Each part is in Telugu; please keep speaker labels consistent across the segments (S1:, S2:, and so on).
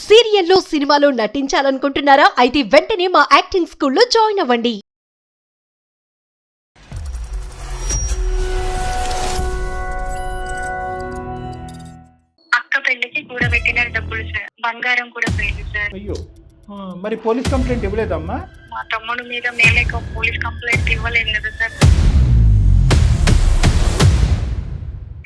S1: సీరియల్లో సినిమాలో నటించాలనుకుంటున్నారా? అయితే వెంటనే మా యాక్టింగ్ స్కూల్లో జాయిన్ అవ్వండి.
S2: అక్క పెళ్లికి కూడబెట్టిన డబ్బులు సార్, బంగారం కూడా పోయింది సార్.
S3: అయ్యో మరి పోలీస్ కంప్లైంట్ ఇవ్వలేదమ్మా?
S2: మా తమ్ముడు మీద మేమే పోలీస్ కంప్లైంట్ ఇవ్వలేదు కదా సార్.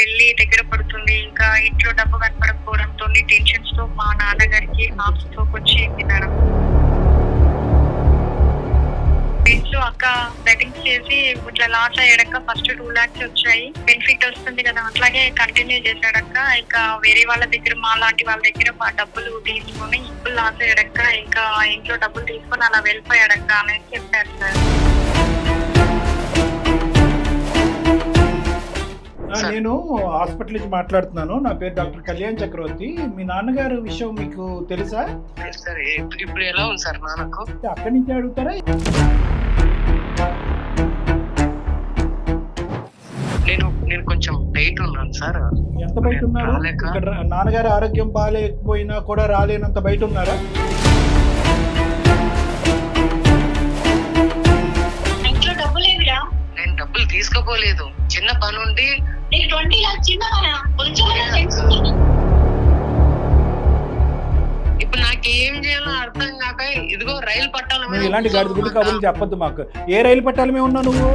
S2: పెళ్లి దగ్గర పడుతుంది, ఇంకా ఇంట్లో డబ్బు కనపడకపోవడంతో టెన్షన్స్ తో మా నాన్నగారికి హార్ట్ స్ట్రోక్ వచ్చింది మేడం. ఇంట్లో అక్క బెట్టింగ్స్ చేసి ఇట్లా లాస్ అయ్యాడక్క. ఫస్ట్ 2 lakhs వచ్చాయి, బెనిఫిట్ వస్తుంది కదా, అట్లాగే కంటిన్యూ చేశాడక్క. ఇంకా వేరే వాళ్ళ దగ్గర, మా లాంటి వాళ్ళ దగ్గర మా డబ్బులు తీసుకొని ఇప్పుడు లాస్ అయ్యాడక్క. ఇంకా ఇంట్లో డబ్బులు తీసుకొని అలా వెళ్ళిపోయాడక్క అనేది చెప్పారు సార్.
S3: నేను హాస్పిటల్ నుంచి మాట్లాడుతున్నాను. నా పేరు డాక్టర్ కళ్యాణ్ చక్రవర్తి. మీ నాన్నగారు విషయం మీకు తెలుసా?
S4: సార్ ఇప్పుడు ఎలా ఉంది సార్ నాన్నకు?
S3: అక్కడి నుంచి అడుగుతారా?
S4: నేను కొంచెం బయట ఉన్నాను సార్.
S3: ఎంత బయట ఉన్నారు? ఇక్కడ నాన్నగారి ఆరోగ్యం బాగాలేకపోయినా కూడా రాలేనంత బయట ఉన్నారా?
S2: ఇంట్లో డబ్బులు ఏమిరా?
S4: నేను డబ్బులు తీసుకోపోలేదు, చిన్న పని ఉండి.
S2: 20 lakhs చిన్న
S4: ఇప్పుడు నాకేం చేయాలో అర్థం కాక ఇదిగో రైలు పట్టాల
S3: నువ్వు ఇలాంటి గడిది గుడి కబుర్లు చెప్పొద్దు మాకు. ఏ రైలు పట్టాల మీద ఉన్నావు నువ్వు?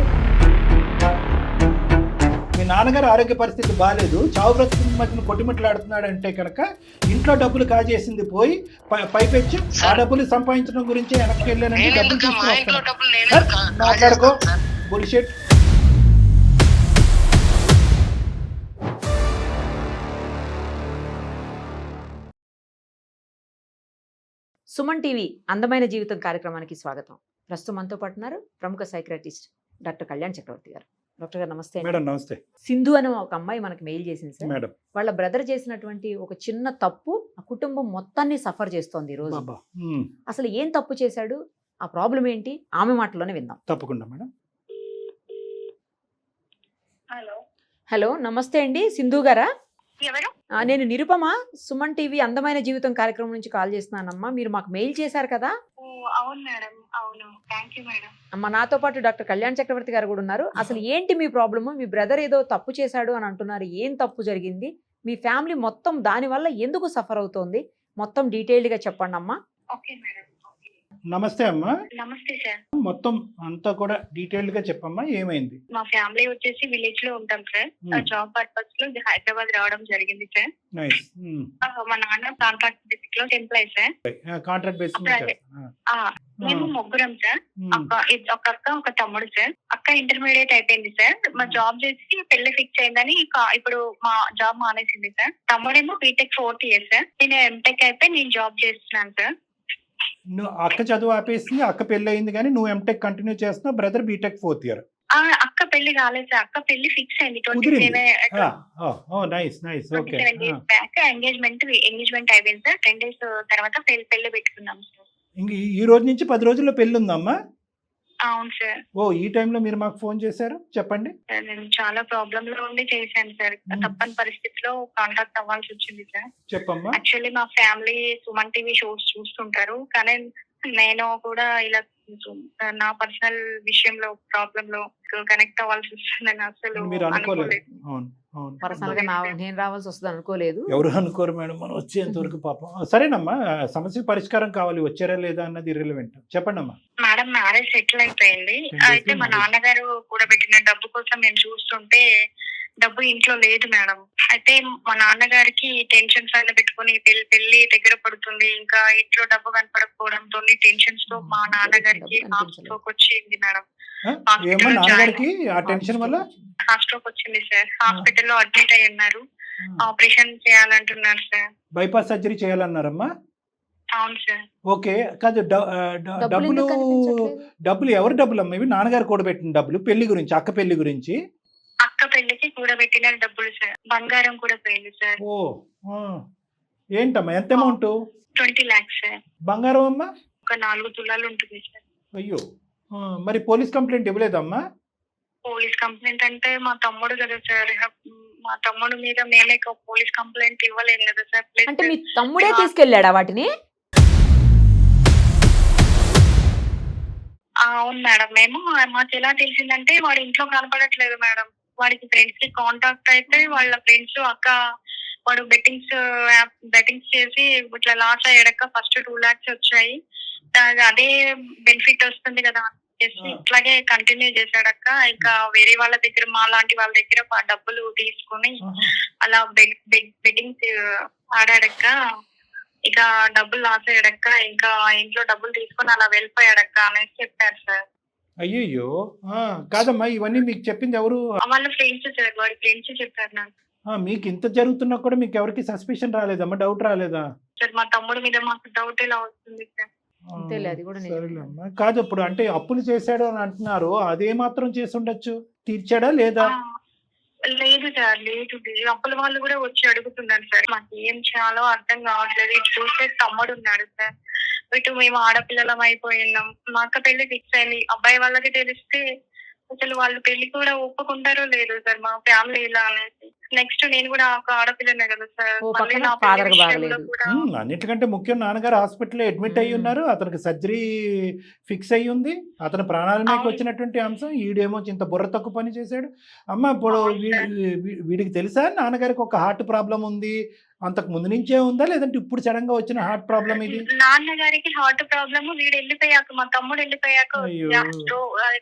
S3: మీ నాన్నగారు ఆరోగ్య పరిస్థితి బాగాలేదు, చావు బ్రతుకు మధ్యన కొట్టిమట్లాడుతున్నాడు అంటే కనుక ఇంట్లో డబ్బులు కాజేసింది పోయి పైపెచ్చి ఆ డబ్బులు సంపాదించడం గురించి వెనక్కి వెళ్ళానంటే డబ్బులు తీసుకుని మాట్లాడుకో బుల్షిట్.
S5: సుమన్ టీవీ అందమైన జీవితం కార్యక్రమానికి స్వాగతం. ప్రస్తుతం మనతో పాటు ఉన్నారు ప్రముఖ సైక్రటిస్ట్ డాక్టర్ కళ్యాణ్ చక్రవర్తి గారు. డాక్టర్ గారు నమస్తే.
S3: మేడం నమస్తే.
S5: సింధు అని ఒక అమ్మాయి మనకి మెయిల్ చేసింది సార్.
S3: మేడం,
S5: వాళ్ళ బ్రదర్ చేసినటువంటి ఒక చిన్న తప్పు ఆ కుటుంబం మొత్తాన్ని సఫర్ చేస్తోంది ఈ రోజు. అసలు ఏం తప్పు చేశాడు, ఆ ప్రాబ్లం ఏంటి, ఆమె మాటలోనే విందాం.
S3: తప్పకుండా మేడం.
S2: హలో
S5: హలో, నమస్తే అండి, సింధు గారా?
S2: ఎవరు?
S5: నేను నిరుపమ, సుమన్ టీవీ అందమైన జీవితం కార్యక్రమం నుంచి కాల్ చేస్తున్నానమ్మా. మీరు మాకు మెయిల్ చేశారు కదా?
S2: అవును మేడం, అవును, థ్యాంక్ యూ మేడం.
S5: అమ్మ, నాతో పాటు డాక్టర్ కళ్యాణ్ చక్రవర్తి గారు కూడా ఉన్నారు. అసలు ఏంటి మీ ప్రాబ్లము? మీ బ్రదర్ ఏదో తప్పు చేశాడు అని అంటున్నారు. ఏం తప్పు జరిగింది? మీ ఫ్యామిలీ మొత్తం దానివల్ల ఎందుకు సఫర్ అవుతోంది? మొత్తం డీటెయిల్డ్గా చెప్పండి అమ్మా.
S2: Okay madam.
S3: నమస్తే అమ్మా.
S2: నమస్తే సార్.
S3: మొత్తం అంతా కూడా డీటెయిల్డ్ గా చెప్పమ్మా, ఏమైంది?
S2: మా ఫ్యామిలీ వచ్చేసి విలేజ్ లో ఉంటాం సార్. జాబ్ పర్పస్ లో హైదరాబాద్ రావడం జరిగింది సార్.
S3: నైస్.
S2: మా నాన్న కాంట్రాక్ట్ బేసిక్ లో ఎంప్లాయ్ సార్.
S3: కాంట్రాక్ట్ బేసిస్
S2: మేము ముగ్గురం సార్. ఒక అక్క ఒక తమ్ముడు సార్. అక్క ఇంటర్మీడియట్ అయిపోయింది సార్. మా జాబ్ చేసి పెళ్లి ఫిక్స్ అయిందని ఇప్పుడు మా జాబ్ మానేసింది సార్. తమ్ముడేమో బీటెక్ 4th year సార్. నేను ఎంటెక్ అయిపోయి నేను జాబ్ చేస్తున్నాను సార్.
S3: నువ్వు అక్క చదువు ఆపేసింది, అక్క పెళ్లి అయింది, కానీ నువ్వు ఎంటెక్ కంటిన్యూ చేస్తున్నావు, బ్రదర్ బీటెక్ 4th year.
S2: అక్క పెళ్లి కాలేదు సార్. అక్క పెళ్లి ఫిక్స్ అయింది 27 బ్యాక్. ఎంగేజ్మెంట్ అయిపోయింది సార్. 10 days తర్వాత పెళ్లి పెట్టుకున్నాం సార్.
S3: ఇంక ఈ రోజు నుంచి 10 రోజుల్లో పెళ్లి ఉందమ్మా?
S2: అవును సార్.
S3: ఈ టైంలో మీరు మాకు ఫోన్ చేశారు, చెప్పండి.
S2: నేను చాలా ప్రాబ్లమ్ లో ఉండి చేశాను సార్. తప్పని పరిస్థితిలో కాంటాక్ట్ అవ్వాల్సి వచ్చింది సార్.
S3: చెప్పమ్మా.
S2: యాక్చువల్లీ మా ఫ్యామిలీ సుమన్ టీవీ షోస్ చూస్తుంటారు, కానీ నేను కూడా ఇలా నా పర్సనల్ విషయంలో ప్రాబ్లమ్ లో కనెక్ట్ అవ్వాల్సి వస్తుందని అసలు
S3: మీరు అనుకోలేదు.
S5: పర్సనల్ గా నేను రావాల్సి వస్తుంది అనుకోలేదు.
S3: ఎవరు అనుకోరు మేడం, మనం వచ్చేంత వరకు పాపం. సరేనమ్మా, సమస్య పరిష్కారం కావాలి, వచ్చారా లేదా అన్నది ఇర్రెలెవెంట్. చెప్పండి అమ్మా.
S2: మేడం, మ్యారేజ్ సెటిల్ అయిపోయింది. అయితే మా నాన్నగారు కూడబెట్టిన డబ్బు కోసం నేను చూస్తుంటే డబ్బు ఇంట్లో లేదు మేడం. అయితే మా నాన్నగారికి టెన్షన్స్ అలా పెట్టుకుని పెళ్లి దగ్గర పడుతుంది, ఇంకా ఇంట్లో డబ్బు కనపడకపోవడంతో టెన్షన్స్ తో మా నాన్నగారికి హార్ట్ స్ట్రోక్ వచ్చింది మేడం.
S3: నాన్నగారికి ఆ టెన్షన్ వల్ల
S2: హార్ట్ స్ట్రోక్ వచ్చింది సార్. హాస్పిటల్లో అడ్మిట్ అయి ఉన్నారు. ఆపరేషన్ చేయాలంటున్నారు సార్.
S3: బైపాస్ సర్జరీ చేయాలన్నారమ్మా?
S2: అవును సార్.
S3: ఓకే, కాదు డబ్బులు ఎవరు డబ్బులు అమ్మా ఇవి? నాన్నగారు కూడబెట్టిన డబ్బులు, పెళ్లి గురించి, అక్క పెళ్లి గురించి.
S2: అక్క పెళ్లికి కూడబెట్టిన డబ్బులు సార్, బంగారం కూడా పోయింది సార్.
S3: ఏంటమ్మా, ఎంత అమౌంట్?
S2: 20 lakhs sir.
S3: బంగారం అమ్మా?
S2: ఒక 4 తులాలు ఉంటుంది సార్.
S3: అయ్యో, మరి పోలీస్ కంప్లైంట్ ఇవ్వలేదమ్మా?
S2: పోలీస్ కంప్లైంట్ అంటే మా తమ్ముడు కదా సార్, మా తమ్ముడు మీద మేమే పోలీస్ కంప్లైంట్ ఇవ్వలేము కదా సార్.
S5: అంటే మీ తమ్ముడే తీసుకెళ్ళాడా వాటిని?
S2: అవును మేడం. మేము మాకు ఎలా తెలిసిందంటే వాడు ఇంట్లో కనపడట్లేదు మేడం. వాడికి ఫ్రెండ్స్ కి కాంటాక్ట్ అయితే వాళ్ళ ఫ్రెండ్స్ అక్క వాడు బెట్టింగ్స్ చేసి ఇట్లా లాస్ అయ్యాడక్క, ఫస్ట్ 2 lakhs వచ్చాయి, అదే బెనిఫిట్ వస్తుంది కదా అనేసి ఇట్లాగే కంటిన్యూ చేశాడక్క. ఇంకా వేరే వాళ్ళ దగ్గర మా లాంటి వాళ్ళ దగ్గర డబ్బులు తీసుకుని అలా బెట్టింగ్స్ ఆడాడక్క. ఇక డబ్బులు లాస్ అయ్యాడక్క, ఇంకా ఇంట్లో డబ్బులు తీసుకొని అలా వెళ్ళిపోయాడక్క అనేసి చెప్పారు సార్.
S3: అయ్యయ్యో, కాదమ్మా ఇవన్నీ మీకు చెప్పింది ఎవరు?
S2: వాళ్ళ ఫ్రెండ్స్ సార్, వాడి ఫ్రెండ్స్ చెప్పారు నాకు.
S3: మీకు ఇంత జరుగుతున్నా కూడా మీకు ఎవరికి సస్పిషన్ రాలేదమ్మా, డౌట్ రాలేదా?
S2: సార్ మా తమ్ముడు మీద మాకు డౌట్ ఎలా వస్తుంది సార్.
S5: అంతేలే, అది కూడా నిజమే.
S3: సరేలేమ్మా. కాదు ఇప్పుడు అంటే అప్పులు చేశాడు అని అంటున్నారు, అదే మాత్రం చేసి ఉండొచ్చు, తీర్చాడా లేదా?
S2: లేదు సార్, లేదు. అప్పుల వాళ్ళు కూడా వచ్చి అడుగుతున్నారు సార్. మాకు ఏం చేయాలో అర్థం కావట్లేదు. ఇటు చూస్తే తమ్ముడు ఉన్నాడు సార్, ఇటు మేము ఆడపిల్లలం అయిపోయినాం. మా అక్క పెళ్లి ఫిక్స్ అయింది. అబ్బాయి వాళ్ళకి తెలిస్తే అసలు వాళ్ళు పెళ్లి కూడా ఒప్పుకుంటారో లేదు సార్ మా ఫ్యామిలీ ఇలా అనేసి. నెక్స్ట్ నేను కూడా ఒక ఆడపిల్లనే కదా సార్. మళ్ళీ నా పెళ్లి విషయంలో కూడా
S3: అన్నిటికంటే ముఖ్యం నాన్నగారు హాస్పిటల్లో అడ్మిట్ అయ్యి ఉన్నారు, అతనికి సర్జరీ ఫిక్స్ అయ్యి ఉంది, అతని ప్రాణాల మీదకి వచ్చినటువంటి అంశం. ఈడేమో ఇంత బుర్ర తక్కువ పని చేశాడు. అమ్మ ఇప్పుడు వీడికి తెలుసా నాన్నగారికి ఒక హార్ట్ ప్రాబ్లం ఉంది, అంతకు ముందు నుంచే ఉందా లేదంటే ఇప్పుడు సడన్ గా వచ్చిన హార్ట్ ప్రాబ్లం ఇది?
S2: నాన్నగారికి హార్ట్ ప్రాబ్లమ్ వీడు వెళ్ళిపోయాక, మా తమ్ముడు వెళ్ళిపోయాక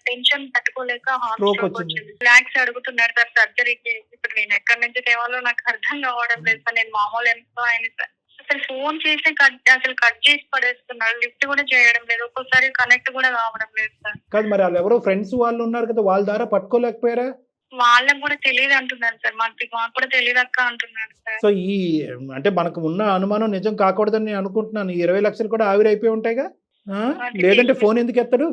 S2: టెన్షన్ తట్టుకోలేక హార్ట్ వచ్చింది. లాక్స్ అడుగుతున్నారు సార్ సర్జరీకి. ఇప్పుడు నేను ఎక్కడి నుంచి తేవాలో నాకు అర్థం కావడం లేదు సార్. నేను మామూలు ఎంప్లాయ్ సార్. అసలు ఫోన్ చేస్తే కట్ చేసి పడేస్తున్నారు, లిఫ్ట్ కూడా చేయడం లేదు, ఒక్కోసారి కనెక్ట్ కూడా కావడం లేదు సార్.
S3: కాదు మరి వాళ్ళు ఎవరో ఫ్రెండ్స్ వాళ్ళు ఉన్నారు కదా, వాళ్ళ ద్వారా పట్టుకోలేకపోయారా?
S2: వాళ్ళకి కూడా తెలియదు అంటున్నారు సార్. మాకు కూడా తెలియదు అక్క అంటున్నారు సార్.
S3: సో ఈ అంటే మనకు ఉన్న అనుమానం నిజం కాకూడదని నేను అనుకుంటున్నాను. 20 లక్షలు కూడా ఆవిరైపోయి ఉంటాయిగా. లేదంటే ఫోన్ ఎందుకు ఎత్తాడు?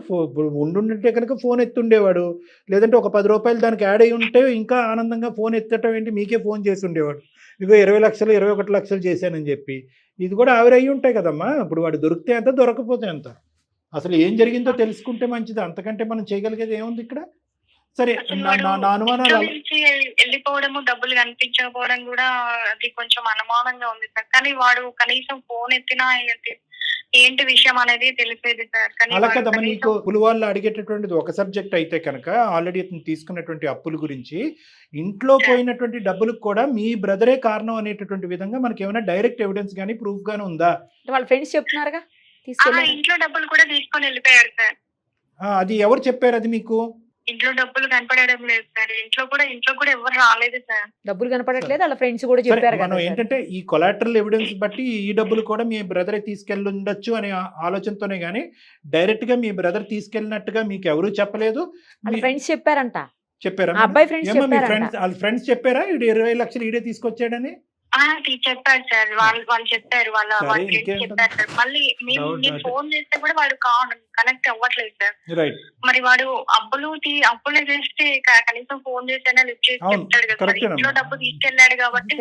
S3: ఉండుంటే కనుక ఫోన్ ఎత్తుండేవాడు, లేదంటే ఒక 10 రూపాయలు దానికి యాడ్ అయ్యి ఉంటే ఇంకా ఆనందంగా ఫోన్ ఎత్తటం ఏంటి, మీకే ఫోన్ చేసి ఉండేవాడు. ఇగో 20 లక్షలు 21 లక్షలు చేశానని చెప్పి. ఇది కూడా ఆవిరయ్యి ఉంటాయి కదమ్మా. ఇప్పుడు వాడు దొరికితే ఎంత, దొరకపోతే ఎంత, అసలు ఏం జరిగిందో తెలుసుకుంటే మంచిది. అంతకంటే మనం చేయగలిగేది ఏముంది ఇక్కడ? సరే, నా అనుమానాలు
S2: వెళ్ళిపోవడము, డబ్బులు కనిపించకపోవడం కూడా అది కొంచెం అనుమానంగా ఉంది సార్. కానీ వాడు కనీసం ఫోన్ ఎత్తినా ఏంటి విషయం అనేది తెలిసేది సార్.
S3: అలా కదమ్మా, నీకు అప్పుల వాళ్ళు అడిగేటటువంటిది ఒక సబ్జెక్ట్ అయితే కనుక, ఆల్రెడీ తీసుకున్నటువంటి అప్పుల గురించి, ఇంట్లో పోయినటువంటి డబ్బులకు కూడా మీ బ్రదరే కారణం అనేటటువంటి విధంగా మనకి ఏమైనా డైరెక్ట్ ఎవిడెన్స్ కానీ ప్రూఫ్ గానీ ఉందా?
S5: వాళ్ళ ఫ్రెండ్స్ చెప్తున్నారుగా
S2: ఇంట్లో డబ్బులు కూడా తీసుకొని వెళ్ళిపోయాడు సార్.
S3: అది ఎవరు చెప్పారు అది మీకు?
S2: ఇంట్లో డబ్బులు కనపడడం లేదు సార్. ఇంట్లో కూడా ఎవరు రాలేదు సార్.
S5: డబ్బులు కనపడట్లేదు, వాళ్ళ ఫ్రెండ్స్ కూడా చెప్పారు.
S3: మనం ఏంటంటే ఈ కొలాటరల్ ఎవిడెన్స్ బట్టి ఈ డబ్బులు కూడా మీ బ్రదరే తీసుకెళ్ళి ఉండొచ్చు అనే ఆలోచనతోనే గానీ డైరెక్ట్ గా మీ బ్రదర్ తీసుకెళ్ళినట్టుగా మీకు ఎవరు చెప్పలేదు.
S5: ఫ్రెండ్స్ చెప్పారంట.
S3: చెప్పారా?
S5: అబ్బాయి ఫ్రెండ్స్
S3: వాళ్ళ ఫ్రెండ్స్ చెప్పారా ఈడు 20 లక్షలు ఈడే తీసుకొచ్చాడని?
S2: చెప్పారు సార్. వాళ్ళు చెప్పారు, వాళ్ళ ఫ్రెండ్స్ చెప్పారు సార్. మళ్ళీ మేము ఫోన్ చేస్తే కూడా వాడు కనెక్ట్ అవ్వట్లేదు సార్. మరి వాడు అప్పులు చేస్తే కనీసం ఫోన్ చేస్తేనే లిఫ్ట్ చేసి చెప్తాడు కదా. ఇంట్లో డబ్బు తీసుకెళ్లాడు కాబట్టి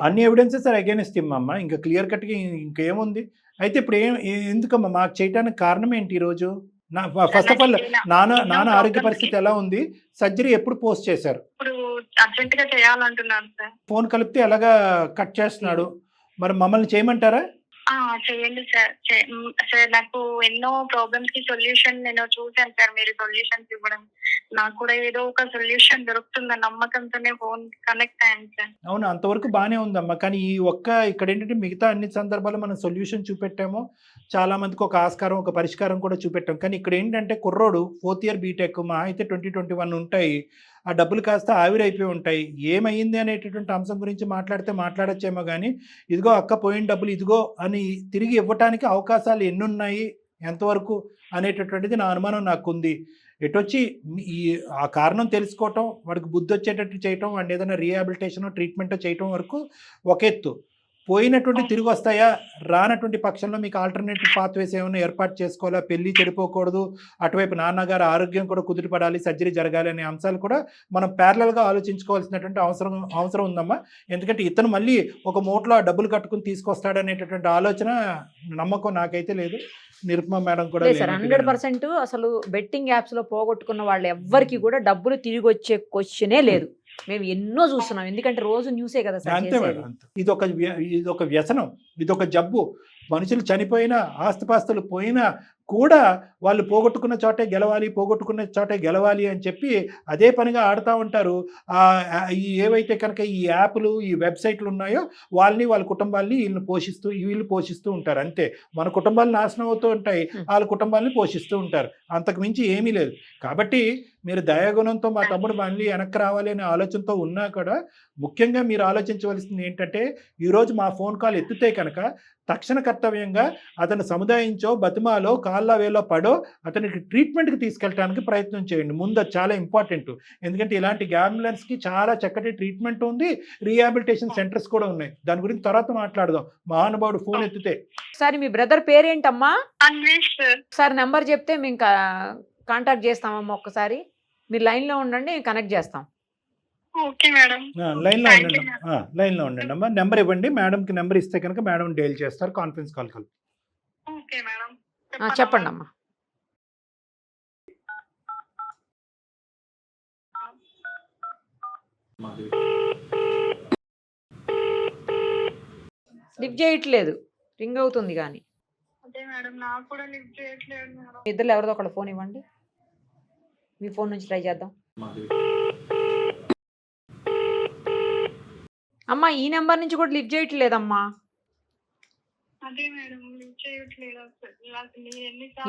S3: అన్ని ఎవిడెన్సెస్ అగైనెస్ట్ అమ్మా. ఇంకా క్లియర్ కట్ గా ఇంకేముంది? అయితే ఇప్పుడు ఎందుకమ్మా మాకు చేయడానికి కారణం ఏంటి? ఈ రోజు ఫస్ట్ ఆఫ్ ఆల్ నాన్న ఆరోగ్య పరిస్థితి ఎలా ఉంది? సర్జరీ ఎప్పుడు పోస్ట్ చేశారు?
S2: ఇప్పుడు అర్జెంట్ గా చేయాలంటున్నాను సార్.
S3: ఫోన్ కలిపితే ఎలాగా కట్ చేస్తున్నాడు, మరి మమ్మల్ని చేయమంటారా?
S2: చేయండి సార్. సార్ నాకు ఎన్నో ప్రాబ్లమ్స్ కి సొల్యూషన్ నేను చూసాను సార్. మీరు సొల్యూషన్స్ ఇవ్వడం, నాకు కూడా ఏదో ఒక సొల్యూషన్ దొరుకుతుందని నమ్మకంతోనే ఫోన్ కనెక్ట్ అయ్యాను సార్.
S3: అవును, అంతవరకు బాగానే ఉందమ్మా. కానీ ఈ ఇక్కడ ఏంటంటే మిగతా అన్ని సందర్భాల్లో మనం సొల్యూషన్ చూపెట్టాము, చాలా మందికి ఒక ఆస్కారం ఒక పరిష్కారం కూడా చూపెట్టాం. కానీ ఇక్కడ ఏంటంటే కుర్రోడు 4th year బీటెక్, మా అయితే 2021 ఉంటాయి, ఆ డబ్బులు కాస్త ఆవిరైపోయి ఉంటాయి. ఏమైంది అనేటటువంటి అంశం గురించి మాట్లాడచ్చేమో కానీ ఇదిగో అక్క పోయిన డబ్బులు ఇదిగో అని తిరిగి ఇవ్వటానికి అవకాశాలు ఎన్నున్నాయి, ఎంతవరకు అనేటటువంటిది నా అనుమానం నాకుంది. ఎటొచ్చి ఆ కారణం తెలుసుకోవటం, వాడికి బుద్ధి వచ్చేటట్టు చేయటం, వాడిని ఏదైనా రీహాబిలిటేషన్ ట్రీట్మెంట్ చేయటం వరకు ఒక ఎత్తు. పోయినటువంటి తిరిగి వస్తాయా, రానటువంటి పక్షంలో మీకు ఆల్టర్నేటివ్ పాత్వేస్ ఏమైనా ఏర్పాటు చేసుకోవాలా, పెళ్లి చెడిపోకూడదు, అటువైపు నాన్నగారు ఆరోగ్యం కూడా కుదిరిపడాలి, సర్జరీ జరగాలి అనే అంశాలు కూడా మనం ప్యారలల్గా ఆలోచించుకోవాల్సినటువంటి అవసరం ఉందమ్మా. ఎందుకంటే ఇతను మళ్ళీ ఒక మూటలో డబ్బులు కట్టుకుని తీసుకొస్తాడనేటటువంటి ఆలోచన నమ్మకం నాకైతే లేదు, నిరుపమ మేడం కూడా
S5: 100%. అసలు బెట్టింగ్ యాప్స్ లో పోగొట్టుకున్న వాళ్ళు ఎవ్వరికి కూడా డబ్బులు తిరిగి వచ్చే క్వశ్చనే లేదు. మేము ఎన్నో చూస్తున్నాం, ఎందుకంటే రోజు న్యూసే కదా సార్
S3: అంతే
S5: చేసేది.
S3: మేడం అంతే. ఇదొక వ్యసనం, ఇదొక జబ్బు. మనుషులు చనిపోయినా, ఆస్తిపాస్తులు పోయినా కూడా వాళ్ళు పోగొట్టుకున్న చోటే గెలవాలి అని చెప్పి అదే పనిగా ఆడుతూ ఉంటారు. ఈ ఏవైతే కనుక ఈ యాప్లు, ఈ వెబ్సైట్లు ఉన్నాయో వాళ్ళ కుటుంబాల్ని వీళ్ళు పోషిస్తూ ఉంటారు. అంతే, మన కుటుంబాలు నాశనం అవుతూ ఉంటాయి, వాళ్ళ కుటుంబాలని పోషిస్తూ ఉంటారు. అంతకు మించి ఏమీ లేదు. కాబట్టి మీరు దయాగుణంతో మా తమ్ముడు మళ్ళీ వెనక్కి రావాలి అనే ఆలోచనతో ఉన్నా కూడా ముఖ్యంగా మీరు ఆలోచించవలసింది ఏంటంటే, ఈరోజు మా ఫోన్ కాల్ ఎత్తితే కనుక తక్షణ కర్తవ్యంగా అతను సముదాయించో, బతిమాలో, కాళ్ళ వేలో పడో అతనికి ట్రీట్మెంట్కి తీసుకెళ్ళడానికి ప్రయత్నం చేయండి. ముందు అది చాలా ఇంపార్టెంట్. ఎందుకంటే ఇలాంటి గ్యాంబ్లర్స్కి చాలా చక్కటి ట్రీట్మెంట్ ఉంది, రీహాబిలిటేషన్ సెంటర్స్ కూడా ఉన్నాయి. దాని గురించి తర్వాత మాట్లాడదాం. మహానుభావుడు ఫోన్ ఎత్తితే.
S5: సరే, మీ బ్రదర్ పేరేంటమ్మా?
S2: అన్వేష్ సార్.
S5: ఒకసారి నెంబర్ చెప్తే మేము కాంటాక్ట్ చేస్తామమ్మా. ఒక్కసారి మీరు లైన్లో ఉండండి, కనెక్ట్ చేస్తాం.
S2: Okay madam.
S3: లైన్లో ఉండండి అమ్మా. నెంబర్ ఇవ్వండి మేడంకి. నెంబర్ ఇస్తే కనుక మేడం డైల్ చేస్తారు, కాన్ఫరెన్స్ కాల్ కలుపు.
S2: Okay madam.
S5: చెప్పండి అమ్మా. లిఫ్ట్ చేయట్లేదు, రింగ్ అవుతుంది కానీ.
S2: అదే మేడం, నాకు కూడా లిఫ్ట్ చేయట్లేదు మేడం.
S5: ఇద్దరు ఎవరిదో ఒకళ్ళ ఫోన్ ఇవ్వండి, మీ ఫోన్ నుంచి ట్రై చేద్దాం. అమ్మా, ఈ నెంబర్ నుంచి కూడా లిఫ్ట్ చేయట్లేదమ్మా.
S2: అదే మేడం, లిఫ్ట్ చేయట్లేదు అసలు.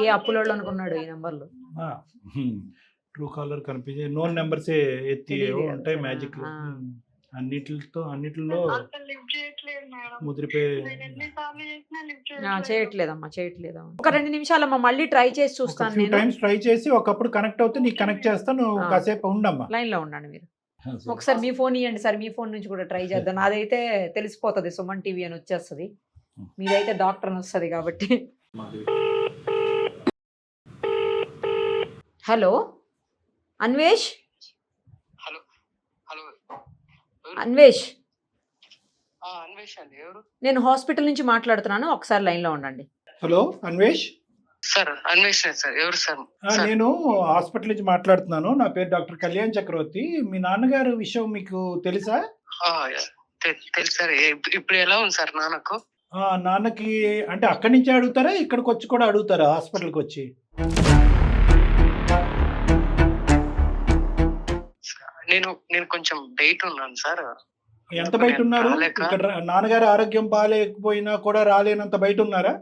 S5: ఏ అప్పులోళ్ళు అనుకున్నాడు ఈ నెంబర్లు.
S3: ట్రూ కాలర్ కనిపించే నోన్ నెంబర్సే ఎత్తి ఉంటాయి మ్యాజిక్. అన్నిటిలో ముదిరిపోయి
S5: చేయట్లేదమ్మా. ఒక 2 నిమిషాలమ్మా, మళ్ళీ ట్రై చేసి చూస్తాను. నేను
S3: టైమ్స్ ట్రై చేసి ఒకప్పుడు కనెక్ట్ అవుతే నీకు కనెక్ట్ చేస్తాను. కాసేపు ఉండమ్మా,
S5: లైన్ లో ఉండండి మీరు. ఒకసారి మీ ఫోన్ ఇవ్వండి సార్, మీ ఫోన్ నుంచి కూడా ట్రై చేద్దాం. నాదైతే తెలిసిపోతుంది సుమన్ టీవీ అని వచ్చేస్తుంది, మీదైతే డాక్టర్ అని వస్తుంది కాబట్టి. Hello Anvesh.
S4: Hello hello
S5: Anvesh,
S4: Anvesh అండి. ఎవరు?
S5: నేను హాస్పిటల్ నుంచి మాట్లాడుతున్నాను, ఒకసారి లైన్ లో ఉండండి.
S3: Hello Anvesh
S4: sir. Anvesh sir. ఎవరు సార్?
S3: నేను హాస్పిటల్ నుంచి మాట్లాడుతున్నాను. నా పేరు డాక్టర్ కళ్యాణ్ చక్రవర్తి. మీ నాన్నగారు విషయం మీకు తెలుసా?
S4: తెలుసు సార్. ఇప్పుడు ఎలా ఉంది సార్ నాన్నకు?
S3: నాన్నకి అంటే అక్కడి నుంచి అడుగుతారా, ఇక్కడికి వచ్చి కూడా అడుగుతారా? హాస్పిటల్కి వచ్చి
S4: నేను కొంచెం బయట ఉన్నాను సార్.
S3: ఎంత బయట ఉన్నారు? ఇక్కడ నాన్నగారు ఆరోగ్యం బాగాలేకపోయినా కూడా రాలేనంత బయట ఉన్నారా?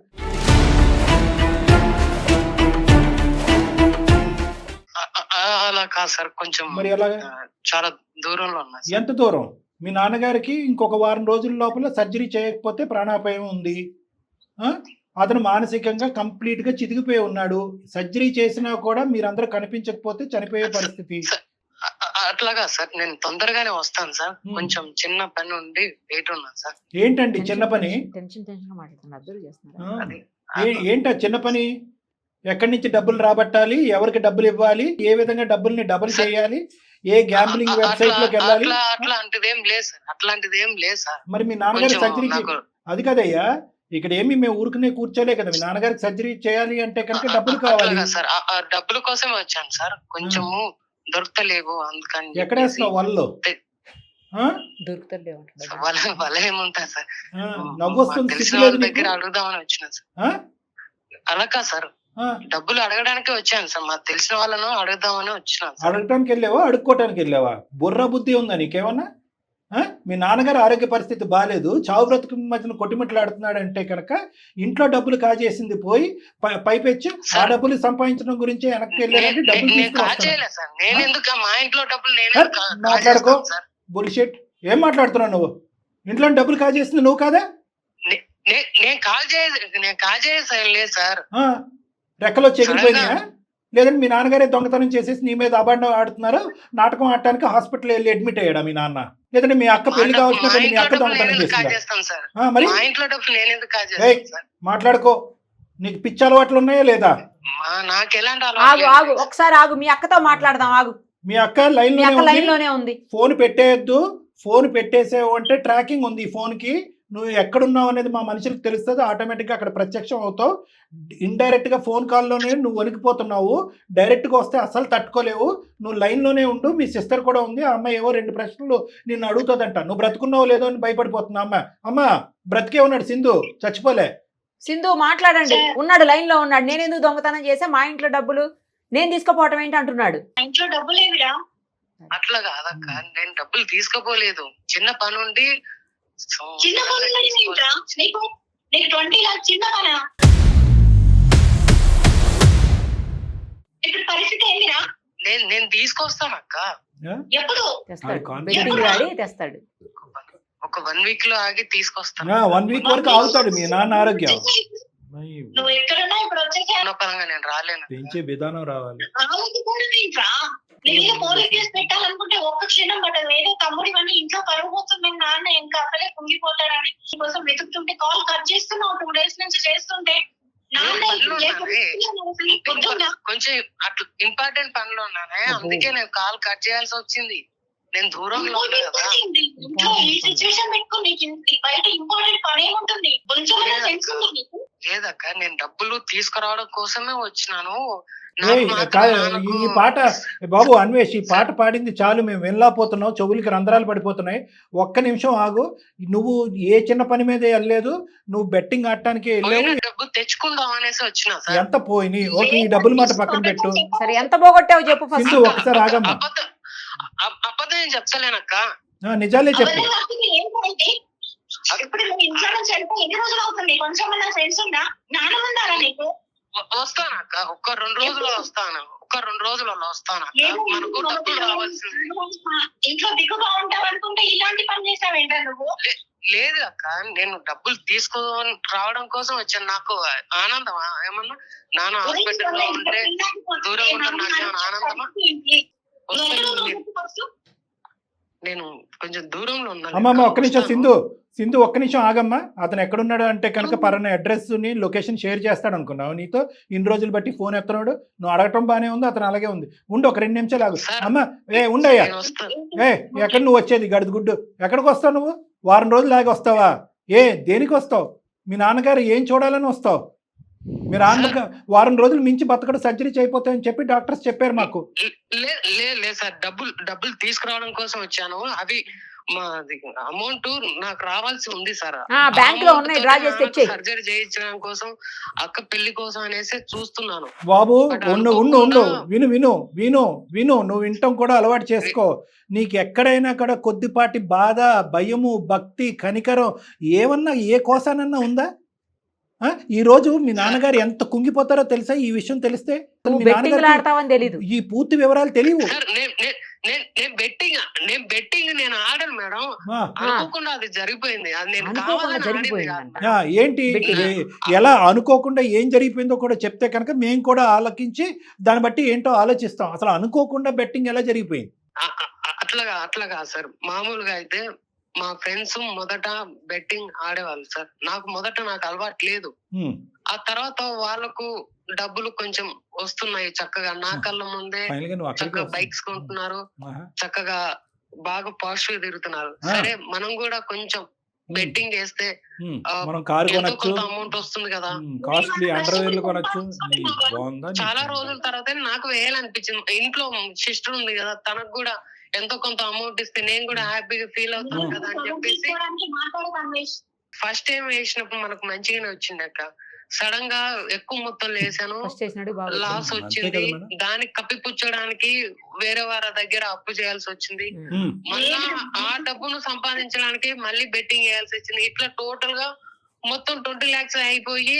S4: అలా కాదు సార్, కొంచెం
S3: మరి ఎలా?
S4: చాలా దూరంలో ఉన్నా.
S3: ఎంత దూరం? మీ నాన్నగారికి ఇంకొక వారం రోజుల లోపల సర్జరీ చేయకపోతే ప్రాణాపాయం ఉంది. అతను మానసికంగా కంప్లీట్ గా చితికిపోయి ఉన్నాడు. సర్జరీ చేసినా కూడా మీరందరూ కనిపించకపోతే చనిపోయే పరిస్థితి.
S4: అట్లాగా సార్, నేను తొందరగానే వస్తాను సార్. కొంచెం చిన్న పని ఉండి బయట ఉన్నాను సార్.
S3: ఏంటండి చిన్న పని? ఏంటా చిన్న పని? ఎక్కడి నుంచి డబ్బులు రాబట్టాలి, ఎవరికి డబ్బులు ఇవ్వాలి, ఏ విధంగా డబ్బుల్ని డబుల్ చేయాలి, ఏ గ్యాంబ్లింగ్ వెబ్సైట్ లోకి వెళ్ళాలి?
S4: అట్లాంటిది ఏం లేదు సార్.
S3: మరి మీ నాన్నగారి సర్జరీకి అది కదయ్యా, ఇక్కడ ఏమి మేము ఊరుకునే కూర్చోలే కదా. మీ నాన్నగారికి సర్జరీ చేయాలి అంటే కనుక డబ్బులు కావాలి
S4: సార్. ఆ డబ్బుల కోసమే వచ్చాను సార్. కొంచెము దొరకలేవు, అందుకని.
S3: ఎక్కడ వేస్తావు వాళ్ళు?
S4: వాళ్ళ ఏముంటా సార్,
S3: నవ్వొస్తుంది.
S4: తెలిసిన వాళ్ళ దగ్గర అడుగుదామని వచ్చిన సార్. అలా కాదు సార్, డబ్బులు అడగడానికి వచ్చాను సార్. మాకు తెలిసిన వాళ్ళను అడుగుదామని వచ్చినాను.
S3: అడగటానికి వెళ్ళావా, అడుక్కోవటానికి వెళ్ళావా? బుర్ర బుద్ధి ఉందా నీకేమన్నా? మీ నాన్నగారు ఆరోగ్య పరిస్థితి బాగాలేదు, చావు బ్రతుకు మధ్యన కొట్టిమట్లాడుతున్నాడు అంటే కనుక ఇంట్లో డబ్బులు కాజేసింది పోయి పైపెచ్చి ఆ డబ్బులు సంపాదించడం గురించి వెనక్కి వెళ్ళారంటే మాట్లాడుకో. బుల్షిట్. ఏం మాట్లాడుతున్నావు నువ్వు? ఇంట్లో డబ్బులు కాజేసింది నువ్వు కాదా? రెక్కలో చెగిరిపోయినాయా? లేదంటే మీ నాన్నగారే దొంగతనం చేసేసి నీ మీద అబాండం ఆడుతున్నారు, నాటకం ఆడటానికి హాస్పిటల్ వెళ్ళి అడ్మిట్ అయ్యాడా మీ నాన్న? లేదంటే మీ అక్క పెళ్లి కావాల్సిన మీ అక్క దొంగతనం చేస్తుందా? మరి మాట్లాడుకో. నీకు పిచ్చి అలవాట్లు ఉన్నాయా లేదా?
S5: ఒకసారి ఆగు, మీ అక్కతో మాట్లాడదాం. ఆగు.
S3: మీ అక్క లైన్ లోనే ఉంది. ఫోన్ పెట్టేయద్దు. ఫోన్ పెట్టేసేవు అంటే ట్రాకింగ్ ఉంది ఈ ఫోన్ కి. నువ్వు ఎక్కడున్నావు అనేది మా మనుషులకు తెలుస్తుంది, ఆటోమేటిక్గా అక్కడ ప్రత్యక్షం అవుతావు. ఇండైరెక్ట్గా ఫోన్ కాల్లోనే నువ్వు వణికిపోతున్నావు, డైరెక్ట్గా వస్తే అసలు తట్టుకోలేవు. నువ్వు లైన్లోనే ఉండు, మీ సిస్టర్ కూడా ఉంది, ఆ అమ్మాయి ఏవో 2 ప్రశ్నలు నిన్ను అడుగుతుందంట. నువ్వు బ్రతుకున్నావు లేదో అని భయపడిపోతున్నా అమ్మ బ్రతికే ఉన్నాడు, సింధు చచ్చిపోలే.
S5: సింధు మాట్లాడండి. ఉన్నాడు, లైన్ లో ఉన్నాడు. నేను ఎందుకు దొంగతనం చేసా, మా ఇంట్లో డబ్బులు నేను తీసుకుపోవటం ఏంటి అంటున్నాడు.
S2: ఇంట్లో డబ్బులు ఏమిరా?
S4: అట్లా కాదక్క, నేను డబ్బులు తీసుకోపోలేదు. చిన్న పని ఉండి
S2: చిన్న పనులు ఏంట్రా? నీకు 20 లాక్స్ చిన్న పనా? ఇప్పుడు పరిస్థితి ఏందిరా?
S4: నేను తీసుకొస్తాను అక్క.
S2: ఎప్పుడు
S5: తెస్తాడు,
S3: confidence.
S5: బెట్టింగ్ ఆడి తెస్తాడు.
S4: ఒక 1 వీక్ లో ఆగి తీసుకొస్తాను.
S3: 1 వీక్ వరకు ఆగుతాడు మీ నాన్న ఆరోగ్యం.
S2: నువ్వు ఎక్కడున్నా ఇప్పుడు వచ్చేసా
S4: పరంగా నేను రాలేను.
S3: పెంచే విధానం రావాలి.
S2: నేను పోలీస్ కేసు పెట్టాలనుకుంటే ఒక్క క్షణం పట్టదు. ఏదో తమ్ముడి వల్ల ఇంట్లో పరుగు పోతుంది, నాన్న ఇంకా అసలే కుంగిపోతాడని కోసం వెతుకుతుంటే కాల్ కట్ చేస్తున్నావు 2 days నుంచి చేస్తుంటే
S4: కొంచెం అట్లా ఇంపార్టెంట్ పనిలో ఉన్నానే, అందుకే నేను కాల్ కట్ చేయాల్సి వచ్చింది. నేను దూరంలో ఉన్నా కదా.
S2: ఇంట్లో ఈ సిచ్యువేషన్ పెట్టుకుని బయట ఇంపార్టెంట్ పని ఏముంటుంది? కొంచెం సెన్స్ ఉంది నీకు?
S4: లేదక్క, నేను డబ్బులు తీసుకురావడం కోసమే వచ్చినాను.
S3: ఈ పాట బాబు అన్వేష్, ఈ పాట పాడింది చాలు, మేము వినలేకపోతున్నాం, చెవులకి రంధ్రాలు పడిపోతున్నాయి. ఒక్క నిమిషం ఆగు. నువ్వు ఏ చిన్న పని మీద వెళ్ళలేదు, నువ్వు బెట్టింగ్ ఆడటానికి వెళ్ళావు.
S4: డబ్బు తెచ్చుకుందాం అనేసి వచ్చినా.
S3: ఎంత పోయినాయి? ఓకే, ఈ డబ్బుల మాట పక్కన పెట్టు.
S5: సరే, ఎంత పోగొట్టావు చెప్పు ఫస్ట్.
S3: సింధు ఒకసారి ఆగమ్మా.
S4: అబద్ధం ఏం చెప్తలేనక్క,
S3: నిజాలే చెప్పు.
S2: ఇప్పుడు నువ్వు ఇంట్లో నుంచి వెళ్తే ఎన్ని రోజులు అవుతుంది? కొంచెం సెన్స్ ఉందా? జ్ఞానం ఉండాలా నీకు?
S4: వస్తానక్క, ఒక్క 2 రోజుల్లో వస్తాను. ఒక్క 2 రోజులలో వస్తాను. మనకు డబ్బులు రావాల్సింది.
S2: ఇంట్లో దిగుగా ఉంటావు అనుకుంటే ఇలాంటి పని చేసావేంటా నువ్వు?
S4: లేదు అక్క, నేను డబ్బులు తీసుకొని రావడం కోసం వచ్చాను. నాకు ఆనందమా ఏమన్నా? నాన్న హాస్పిటల్ లో ఉంటే దూరంగా ఉంటాను, నాకేమన్నా ఆనందమా? నేను కొంచెం దూరంలో ఉన్నాను.
S3: అమ్మమ్మ ఒక్క నిమిషం సింధు ఒక్క నిమిషం ఆగమ్మా. అతను ఎక్కడున్నాడు అంటే కనుక పలానా అడ్రస్ ని లొకేషన్ షేర్ చేస్తాడు అనుకున్నావు. నీతో ఇన్ని రోజులు బట్టి ఫోన్ ఎత్తున్నాడు, నువ్వు అడగటం బానే ఉంది, అతను అలాగే ఉంది. ఉండు, ఒక 2 నిమిషాలు ఆగు. అమ్మ ఉండయ్యా, ఎక్కడ నువ్వు వచ్చేది గడుగుడ్డు? ఎక్కడికి వస్తావు నువ్వు? వారం రోజులు ఆగి వస్తావా? దేనికి వస్తావు? మీ నాన్నగారు ఏం చూడాలని వస్తావు? మీ నాన్న వారం రోజులు మించి బతకడు, సర్జరీ అయిపోతాయని చెప్పి డాక్టర్స్ చెప్పారు మాకు.
S4: లేదు సార్, డబ్బులు తీసుకురావడం కోసం వచ్చాను. అవి అమౌంట్ నాకు రావాల్సి ఉంది సార్.
S5: బ్యాంక్ లో ఉన్నాయి, డ్రా చేసి తెచ్చేయ్.
S4: సర్జరీ చేయించడం కోసం, అక్క పెళ్లి కోసం అనేసి చూస్తున్నాను.
S3: బాబు ఉండు, విను. నువ్వు వినటం కూడా అలవాటు చేసుకో. నీకు ఎక్కడైనా కూడా కొద్దిపాటి బాధ, భయము, భక్తి, కనికరం ఏమన్నా ఏ కోసానన్నా ఉందా? ఈ రోజు మీ నాన్నగారు ఎంత కుంగిపోతారో తెలుసా? ఈ విషయం తెలిస్తే మీ నాన్నగారు ఈ పూర్తి వివరాలు తెలియవు.
S4: నేను బెట్టింగ్ నేను ఆడాను మేడం, అనుకోకుండా అది జరిగిపోయింది. అది నేను
S3: ఏంటి ఎలా అనుకోకుండా ఏం జరిగిపోయిందో కూడా చెప్తే కనుక మేము కూడా ఆలోచించి దాన్ని బట్టి ఏంటో ఆలోచిస్తాం. అసలు అనుకోకుండా బెట్టింగ్ ఎలా జరిగిపోయింది?
S4: అట్లాగా సార్. మామూలుగా అయితే మా ఫ్రెండ్స్ మొదట బెట్టింగ్ ఆడేవాళ్ళు సార్. నాకు అలవాటు లేదు. ఆ తర్వాత వాళ్ళకు డబ్బులు కొంచెం వస్తున్నాయి చక్కగా, నా కళ్ళ ముందే చక్కగా బైక్స్ కొంటున్నారు, చక్కగా బాగా పాజిటివ్ తిరుగుతున్నారు. సరే, మనం కూడా కొంచెం బెట్టింగ్ వేస్తే కొంత అమౌంట్ వస్తుంది కదా, చాలా రోజుల తర్వాత నాకు వేయాలనిపించింది. ఇంట్లో సిస్టర్ ఉంది కదా, తనకు కూడా ఎంతో కొంత అమౌంట్ ఇస్తే నేను కూడా హ్యాపీగా ఫీల్ అవుతాను కదా అని చెప్పేసి ఫస్ట్ టైం వేసినప్పుడు మనకు మంచిగానే వచ్చింది అక్క. సడన్ గా ఎక్కువ మొత్తంలో వేసాను, లాస్ వచ్చింది. దానికి కప్పిపుచ్చడానికి వేరే వారి దగ్గర అప్పు చేయాల్సి వచ్చింది. మళ్ళా ఆ డబ్బును సంపాదించడానికి మళ్ళీ బెట్టింగ్ వేయాల్సి వచ్చింది. ఇట్లా టోటల్ గా మొత్తం 20 lakhs అయిపోయి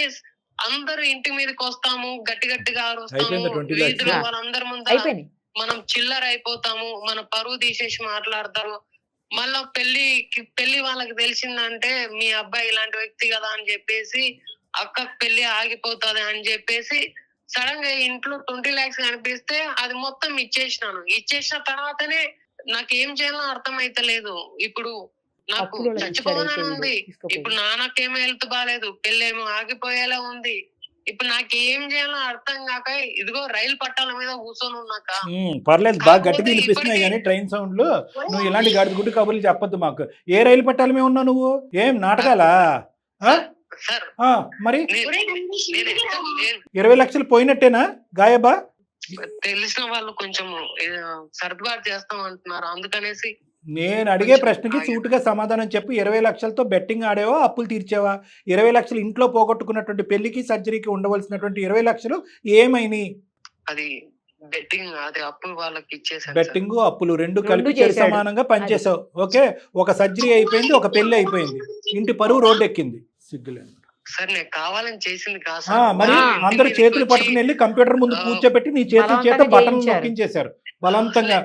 S4: అందరు ఇంటి మీదకి వస్తాము, గట్టిగా వస్తాము, వీధిలో వాళ్ళందరి ముందు మనం చిల్లర అయిపోతాము, మన పరువు తీసేసి మాట్లాడతారు. మళ్ళా పెళ్లి వాళ్ళకి తెలిసిందంటే మీ అబ్బాయి ఇలాంటి వ్యక్తి కదా అని చెప్పేసి అక్క పెళ్లి ఆగిపోతుంది అని చెప్పేసి సడన్ గా ఇంట్లో 20 lakhs కనిపిస్తే అది మొత్తం ఇచ్చేసిన తర్వాతనే నాకు ఏం చేయాలో అర్థం అయితలేదు. ఇప్పుడు నాకు చచ్చిపోవాలని ఉంది, ఇప్పుడు నాన్నకేమో హెల్త్ బాగాలేదు, పెళ్ళేమో ఆగిపోయేలా ఉంది. ఇప్పుడు నాకు ఏం చేయాలో అర్థం కాక ఇదిగో రైలు పట్టాల మీద కూర్చొని ఉన్నాక
S3: పర్లేదు, బాగా గట్టిగా
S4: కాకపోతే
S3: వినిపిస్తున్నాయి
S4: ఇప్పటికీ-
S3: కానీ ట్రైన్ సౌండ్లు. నువ్వు ఇలాంటి గడిది గుడ్డు కబుర్లు చెప్పొద్దు మాకు. ఏ రైలు పట్టాల మీద ఉన్నావు నువ్వు? ఏం నాటకాలా? ఆ?
S4: సార్
S3: ఆ, మరి
S4: నేను
S3: 20 లక్షలు పోయినట్టేనా గాయబా?
S4: తెలిసిన వాళ్ళు కొంచెం సర్దుబాటు చేస్తాం అంటున్నారు, అందుకనేసి
S3: నేను అడిగే ప్రశ్నకి సూటుగా సమాధానం చెప్పు. 20 లక్షలతో బెట్టింగ్ ఆడేవా, అప్పులు తీర్చేవా? 20 లక్షలు ఇంట్లో పోగొట్టుకున్నటువంటి పెళ్లికి సర్జరీకి ఉండవలసినటువంటి 20 లక్షలు ఏమైనాయి?
S4: అది బెట్టింగ్, అది అప్పు వాళ్ళకి ఇచ్చేసాను
S3: బెట్టింగ్ అప్పులు రెండు
S5: రెండు
S3: కలిపి చెరి
S5: చేశాడు.
S3: సమానంగా పనిచేసావు. ఓకే, ఒక సర్జరీ అయిపోయింది, ఒక పెళ్లి అయిపోయింది, ఇంటి పరువు రోడ్డు ఎక్కింది. సిగ్గులేదు.
S4: సార్. నేను కావాలని చేసింది కాదు
S3: ఆ,
S4: సార్.
S3: మరి
S4: నా ఇంటి
S3: అందరు
S4: మీదకి
S3: చేతులు
S4: వచ్చి,
S3: పట్టుకుని వెళ్ళి కంప్యూటర్ ముందు కూర్చోబెట్టి నీ చేతుల చేత
S5: బలవంతంగా
S3: బటన్లు
S5: చేయించారు.
S3: నొక్కించేశారు బలవంతంగా.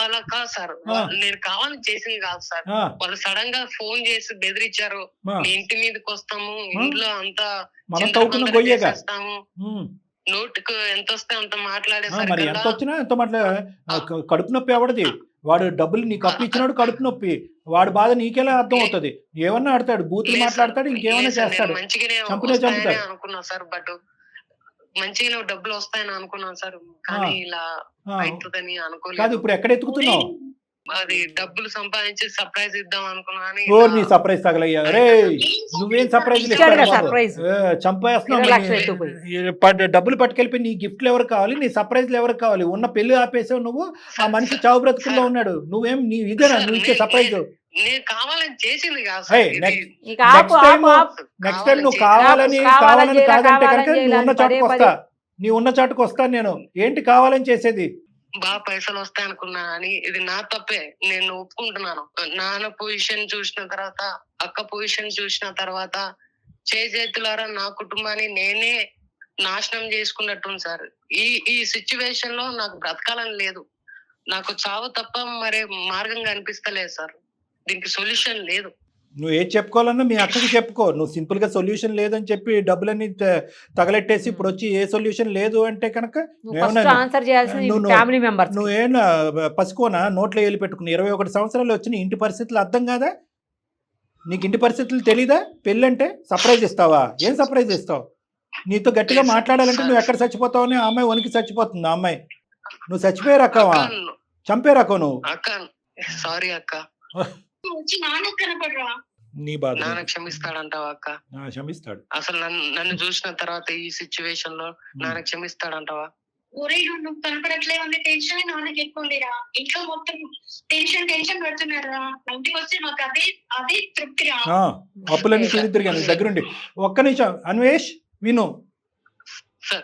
S4: అలా కాదు సార్,
S3: ఆ.
S4: నేను కావాలని చేసింది కాదు సార్.
S3: ఆ,
S4: వాళ్ళు సడన్ గా ఫోన్ చేసి బెదిరించారు,
S3: ఆ,
S4: మీ ఇంటి మీదకి వస్తాము, ఇంట్లో అంతా
S3: మనం
S4: చిందర
S3: తవ్వుకున్న
S4: బందర
S3: గొయ్యేగా.
S4: చేసేస్తాము,
S3: ఉమ్.
S4: నోటుకు ఎంత వస్తే అంత
S3: మరి
S4: మాట్లాడేసరికి
S3: ఎంత వచ్చినా ఎంత కడుపు నొప్పి ఎవడది? వాడు డబ్బులు నీకు అప్పు ఇచ్చినాడు, కడుపు నొప్పి. వాడు బాధ నీకెలా అర్థం అవుతుంది? ఏమన్నా ఆడతాడు, బూతులు మాట్లాడతాడు, ఇంకేమన్నా చేస్తాడు,
S4: మంచిగానే
S3: చంపునే
S4: వస్తాయని
S3: చంపుతాడు.
S4: అనుకున్నా సార్, బట్ మంచిగానే డబ్బులు వస్తాయని అనుకున్నాను సార్, కానీ ఇలా
S3: ఆ,
S4: అవుతుందని
S3: కాదు.
S4: అనుకోలేదు.
S3: ఇప్పుడు ఎక్కడ ఎత్తుకుతున్నావు?
S4: అది డబ్బులు సంపాదించి సర్ప్రైజ్ ఇద్దాం అనుకున్నా అని
S3: ఓ, నీ సర్ప్రైజ్ తగలయ్యా రే. నువ్వేం సర్ప్రైజ్
S5: ఇచ్చాడుగా surprise.
S3: చంపేస్తున్నావు.
S5: 20 లక్షలు ఎత్తుకుపోయి.
S3: డబ్బులు పట్టుకెళ్ళిపోయి నీ గిఫ్ట్లు ఎవరు కావాలి, నీ సర్ప్రైజ్లు ఎవరు కావాలి? ఉన్న పెళ్లి ఆపేసావు నువ్వు. ఆ మనిషి చావు బ్రతుకుల్లో ఉన్నాడు. నువ్వేం నీ ఇదేనా నువ్వు ఇచ్చే సర్ప్రైజ్?
S4: నేను కావాలని చేసింది కాదు
S3: Hey,
S4: సార్, ఇది
S3: next-
S5: ఇక ఆపు,
S3: Next time-
S5: ఆపు, ఆపు.
S3: నెక్స్ట్ టైం నువ్వు
S4: కావాలని
S3: కావాలని
S5: చేయరా,
S3: కాదంటే
S5: కావాలని
S3: కనుక నువ్వు ఉన్న
S5: చేయాలని
S3: చాటుకు
S5: పదే
S3: వస్తా. నీ ఉన్న చాటుకు వస్తాను నేను. ఏంటి కావాలని చేసేది?
S4: బాగా పైసలు వస్తాయి అనుకున్నా అని, ఇది నా తప్పే, నేను ఒప్పుకుంటున్నాను. నాన్న పొజిషన్ చూసిన తర్వాత, అక్క పొజిషన్ చూసిన తర్వాత, చేతులారా నా కుటుంబాన్ని నేనే నాశనం చేసుకున్నట్టుంది సార్. ఈ సిచ్యువేషన్ లో నాకు బ్రతకాలని లేదు, నాకు చావు తప్ప మరే మార్గం కనిపిస్తలేదు సార్. దీనికి సొల్యూషన్ లేదు.
S3: నువ్వు ఏది చెప్పుకోవాలన్నా మీ అక్కకి చెప్పుకో. నువ్వు సింపుల్ గా సొల్యూషన్ లేదని చెప్పి డబ్బులన్నీ తగలెట్టేసి ఇప్పుడు వచ్చి ఏ సొల్యూషన్ లేదు అంటే కనుక
S5: నువ్వు ఫస్ట్ ఆన్సర్ చేయాల్సింది
S3: నువ్వు-
S5: ఫ్యామిలీ మెంబర్స్.
S3: నువ్వేం పసుకోనా నోట్లో వేలు పెట్టుకుని 21 సంవత్సరాలు వచ్చిన ఇంటి పరిస్థితులు అర్థం కాదా నీకు? ఇంటి పరిస్థితులు తెలీదా? పెళ్ళంటే సర్ప్రైజ్ ఇస్తావా? ఏం సర్ప్రైజ్ ఇస్తావు? నీతో గట్టిగా మాట్లాడాలంటే నువ్వు ఎక్కడ చచ్చిపోతావు అని ఆ అమ్మాయి వణికి చచ్చిపోతుంది. ఆ అమ్మాయి నువ్వు చచ్చిపోయే రకమా? చంపే రకం నువ్వు.
S4: అక్క సారీ అక్క,
S2: వచ్చి నాన్న కనపడరా?
S3: నీ బాధ
S4: నాన్న క్షమిస్తాడంటావా అక్క?
S3: క్షమిస్తాడు.
S4: అసలు నన్ను చూసిన తర్వాత ఈ సిచ్యువేషన్ లో నాన్న క్షమిస్తాడంటావా?
S2: ఒరే నువ్వు కనపడట్లే అనే టెన్షన్ నాన్నకి ఎక్కువ ఉందిరా. ఇంట్లో మొత్తం టెన్షన్ పెడుతున్నారా. ఇంటికి వస్తే మాకు అదే తృప్తిరా.
S3: అప్పులన్నీ చూదిద్దరు దగ్గరుండి. ఒక్క నిమిషం అన్వేష్ విను.
S4: సార్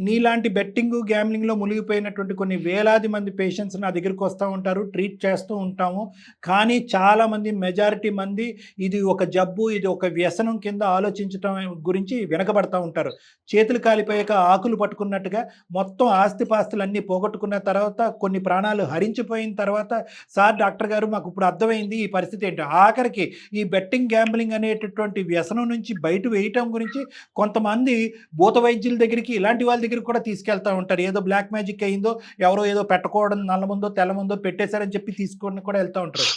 S3: నీలాంటి బెట్టింగ్ గ్యామ్లింగ్ లో మునిగిపోయినటువంటి కొన్ని వేలాది మంది పేషెంట్స్ నా దగ్గరికి వస్తూ ఉంటారు, ట్రీట్ చేస్తూ ఉంటాము. కానీ చాలా మంది, మెజారిటీ మంది ఇది ఒక జబ్బు, ఇది ఒక వ్యసనం కింద ఆలోచించడం గురించి వెనకబడతా ఉంటారు. చేతులు కాలిపోయాక ఆకులు పట్టుకున్నట్టుగా మొత్తం ఆస్తిపాస్తులన్నీ పోగొట్టుకున్న తర్వాత, కొన్ని ప్రాణాలు హరించిపోయిన తర్వాత, సార్ డాక్టర్ గారు మాకు ఇప్పుడు అర్థమైంది ఈ పరిస్థితి ఏంటి. ఆఖరికి ఈ బెట్టింగ్ గ్యాంబ్లింగ్ అనేటటువంటి వ్యసనం నుంచి బయట వేయటం గురించి కొంతమంది భూత వైద్యుల దగ్గరికి, ఇలాంటి వాళ్ళ దగ్గరికి కూడా తీసుకెళ్తా ఉంటారు. ఏదో బ్లాక్ మ్యాజిక్ అయిందో, ఎవరో ఏదో పెట్టుకోవడం, నల్ల ముందో తెల్ల ముందో పెట్టేశారని చెప్పి తీసుకొని కూడా వెళ్తూ ఉంటారు.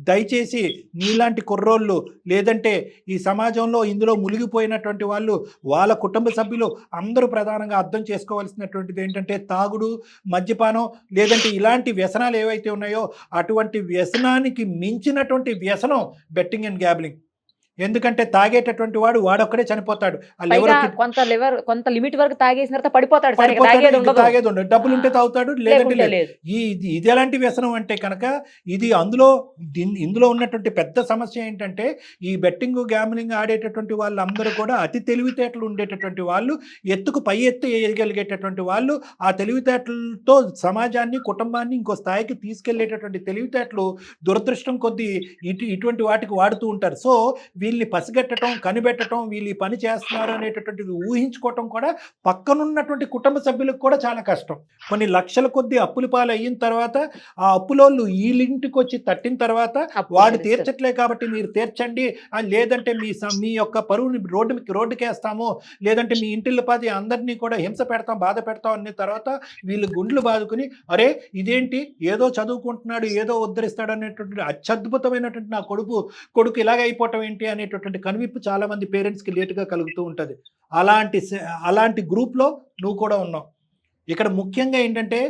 S3: దయచేసి నీలాంటి కుర్రోళ్ళు, లేదంటే ఈ సమాజంలో ఇందులో మునిగిపోయినటువంటి వాళ్ళు, వాళ్ళ కుటుంబ సభ్యులు అందరూ ప్రధానంగా అర్థం చేసుకోవాల్సినటువంటిది ఏంటంటే, తాగుడు, మద్యపానం, లేదంటే ఇలాంటి వ్యసనాలు ఏవైతే ఉన్నాయో అటువంటి వ్యసనానికి మించినటువంటి వ్యసనం బెట్టింగ్ అండ్ గ్యాబ్లింగ్. ఎందుకంటే తాగేటటువంటి వాడొక్కడే చనిపోతాడు.
S5: కొంత లిమిట్ వరకు తాగేసిన తర్వాత పడిపోతాడు. తాగేది
S3: ఉండదు. డబ్బులు ఉంటే తాగుతాడు, లేదంటే లేదు. ఇది ఎలాంటి వ్యసనం అంటే కనుక ఇది ఇందులో ఉన్నటువంటి పెద్ద సమస్య ఏంటంటే, ఈ బెట్టింగ్ గ్యామ్లింగ్ ఆడేటటువంటి వాళ్ళందరూ కూడా అతి తెలివితేటలు ఉండేటటువంటి వాళ్ళు, ఎత్తుకు పై ఎత్తు వేయగలిగేటటువంటి వాళ్ళు, ఆ తెలివితేటలతో సమాజాన్ని, కుటుంబాన్ని ఇంకో స్థాయికి తీసుకెళ్లేటటువంటి తెలివితేటలు దురదృష్టం కొద్దీ ఇటువంటి వాటికి వాడుతూ ఉంటారు. సో వీళ్ళని పసిగట్టడం, కనిపెట్టడం, వీళ్ళు ఈ పని చేస్తున్నారు అనేటటువంటిది ఊహించుకోవటం కూడా పక్కనున్నటువంటి కుటుంబ సభ్యులకు కూడా చాలా కష్టం. కొన్ని లక్షల కొద్ది అప్పుల పాలు అయిన తర్వాత, ఆ అప్పులోళ్ళు వీళ్ళింటికి వచ్చి తట్టిన తర్వాత, వాడు తీర్చట్లే కాబట్టి మీరు తీర్చండి, లేదంటే మీ యొక్క పరువుని రోడ్డుకి వేస్తాము, లేదంటే మీ ఇంటిల్లి పాది అందరినీ కూడా హింస పెడతాం, బాధ పెడతాం అనే తర్వాత వీళ్ళు గుండ్లు బాదుకుని, అరే ఇదేంటి, ఏదో చదువుకుంటున్నాడు, ఏదో ఉద్ధరిస్తాడు అనేటువంటి అత్యద్భుతమైనటువంటి నా కొడుకు ఇలాగ అయిపోవటం ఏంటి అనేటటువంటి కనువిప్పు చాలా మంది పేరెంట్స్కి లేటుగా కలుగుతూ ఉంటుంది. అలాంటి గ్రూప్లో నువ్వు కూడా ఉన్నావు. ఇక్కడ ముఖ్యంగా ఏంటంటే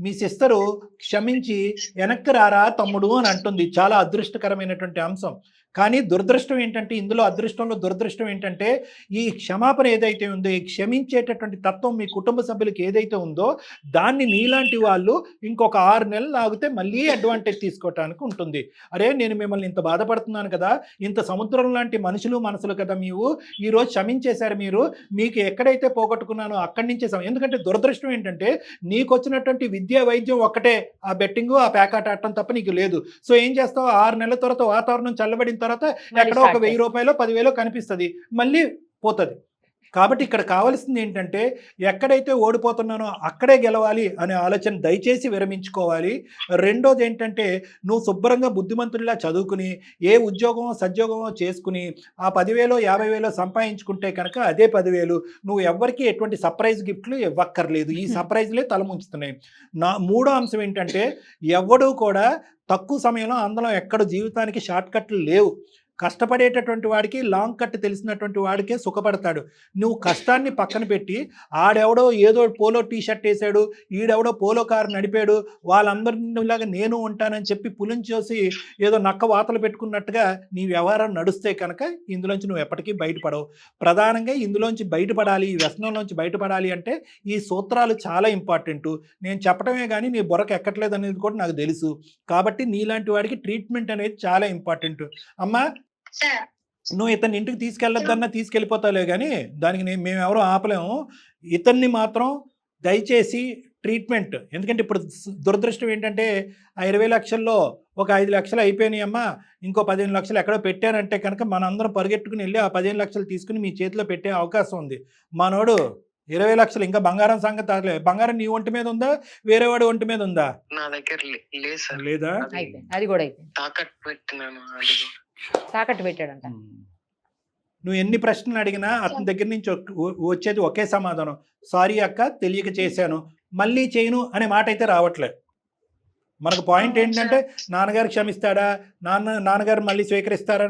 S3: మీ సిస్టరు క్షమించి వెనక్కి రారా తమ్ముడు అని అంటుంది. చాలా అదృష్టకరమైనటువంటి అంశం. కానీ దురదృష్టం ఏంటంటే, ఇందులో అదృష్టంలో దురదృష్టం ఏంటంటే, ఈ క్షమాపణ ఏదైతే ఉందో, ఈ క్షమించేటటువంటి తత్వం మీ కుటుంబ సభ్యులకి ఏదైతే ఉందో, దాన్ని నీలాంటి వాళ్ళు ఇంకొక 6 నెలలు ఆగితే మళ్ళీ అడ్వాంటేజ్ తీసుకోవటానికి ఉంటుంది. అరే నేను మిమ్మల్ని ఇంత బాధపడుతున్నాను కదా, ఇంత సముద్రం లాంటి మనసులు కదా మీరు, ఈరోజు క్షమించేశారు మీరు, మీకు ఎక్కడైతే పోగొట్టుకున్నానో అక్కడి నుంచే ఎందుకంటే దురదృష్టం ఏంటంటే, నీకు వచ్చినటువంటి విద్యా వైద్యం ఒక్కటే, ఆ బెట్టింగ్ ఆ ప్యాకాట ఆడటం తప్ప నీకు లేదు. సో ఏం చేస్తావు, 6 నెలల తర్వాత వాతావరణం చల్లబడిన తర్వాత ఎక్కడో ఒక 1000 రూపాయలు 10,000 కనిపిస్తుంది, మళ్ళీ పోతుంది. కాబట్టి ఇక్కడ కావాల్సింది ఏంటంటే, ఎక్కడైతే ఓడిపోతున్నానో అక్కడే గెలవాలి అనే ఆలోచన దయచేసి విరమించుకోవాలి. రెండోది ఏంటంటే, నువ్వు శుభ్రంగా బుద్ధిమంతుడిలా చదువుకుని ఏ ఉద్యోగమో సద్యోగమో చేసుకుని ఆ 10,000 50,000 సంపాదించుకుంటే కనుక అదే 10,000 నువ్వు ఎవరికి ఎటువంటి సర్ప్రైజ్ గిఫ్ట్లు ఇవ్వక్కర్లేదు. ఈ సర్ప్రైజ్లే తలముంచుతున్నాయి. మూడో అంశం ఏంటంటే, ఎవడూ కూడా తక్కువ సమయంలో అందరం ఎక్కడ జీవితానికి షార్ట్ కట్లు లేవు. కష్టపడేటటువంటి వాడికి లాంగ్ కట్ తెలిసినటువంటి వాడికే సుఖపడతాడు. నువ్వు కష్టాన్ని పక్కన పెట్టి ఆడెవడో ఏదో పోలో టీ షర్ట్ వేసాడు, ఈడెవడో పోలో కారు నడిపాడు, వాళ్ళందరిలాగా నేను ఉంటానని చెప్పి పులించేసి ఏదో నక్క వాతలు పెట్టుకున్నట్టుగా నీ వ్యవహారం నడుస్తే కనుక ఇందులోంచి నువ్వు ఎప్పటికీ బయటపడవు. ప్రధానంగా ఇందులోంచి బయటపడాలి, ఈ వ్యసనంలోంచి బయటపడాలి అంటే ఈ సూత్రాలు చాలా ఇంపార్టెంట్. నేను చెప్పడమే కానీ నీ బుర్రకు ఎక్కట్లేదు అనేది కూడా నాకు తెలుసు. కాబట్టి నీలాంటి వాడికి ట్రీట్మెంట్ అనేది చాలా ఇంపార్టెంట్. అమ్మా, నువ్వు ఇతన్ని ఇంటికి తీసుకెళ్ళొద్దన్నా తీసుకెళ్ళిపోతాలే కానీ దానికి మేము ఎవరో ఆపలేము. ఇతన్ని మాత్రం దయచేసి ట్రీట్మెంట్, ఎందుకంటే ఇప్పుడు దురదృష్టం ఏంటంటే, ఆ 20 లక్షల్లో ఒక 5 లక్షలు అయిపోయినాయి అమ్మా, ఇంకో 15 లక్షలు ఎక్కడో పెట్టారంటే కనుక మనందరం పరిగెట్టుకుని వెళ్ళి ఆ 15 లక్షలు తీసుకుని మీ చేతిలో పెట్టే అవకాశం ఉంది. మనోడు 20 లక్షలు ఇంకా బంగారం సంగతి తాగలే. బంగారం నీ ఒంటి మీద ఉందా, వేరే వాడి ఒంటి మీద ఉందా?
S4: నా దగ్గర లేదు సార్.
S3: లేదా?
S5: అది కూడా అయిపోయింది.
S4: తాకట్టు పెట్టినాను.
S5: తాకట్టు పెట్టాడంట.
S3: నువ్వు ఎన్ని ప్రశ్నలు అడిగినా అతని దగ్గర నుంచి వచ్చేది ఒకే సమాధానం, సారీ అక్క తెలియక చేశాను, మళ్ళీ చేయను అనే మాట అయితే రావట్లేదు. మనకు పాయింట్ ఏంటంటే, నాన్నగారు క్షమిస్తాడా, నాన్నగారు మళ్ళీ స్వీకరిస్తారా,